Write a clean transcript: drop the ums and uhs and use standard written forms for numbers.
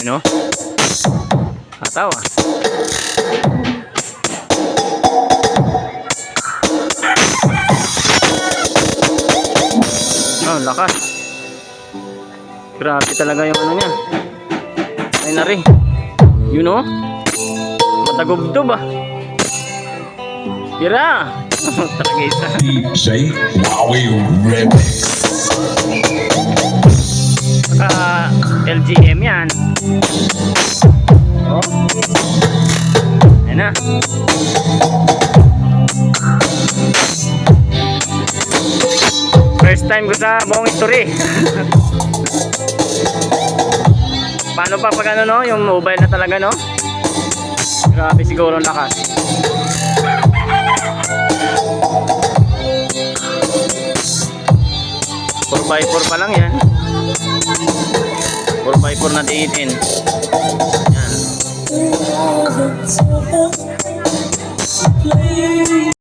Ano? Hataw ah. Oh, lakas. Grabe talaga yung ano niya. Ay na rin. You know? Matagubdob ah. Tira. Talaga isa. DJ Wowie Remix. LGM yan. Oh. Ayan na. First time ko sa buong history. Paano pa pag ano no? Yung mobile na talaga no? Grabe siguro ang lakas. Four by four pa lang yan. 4x4 na diitin. Yan.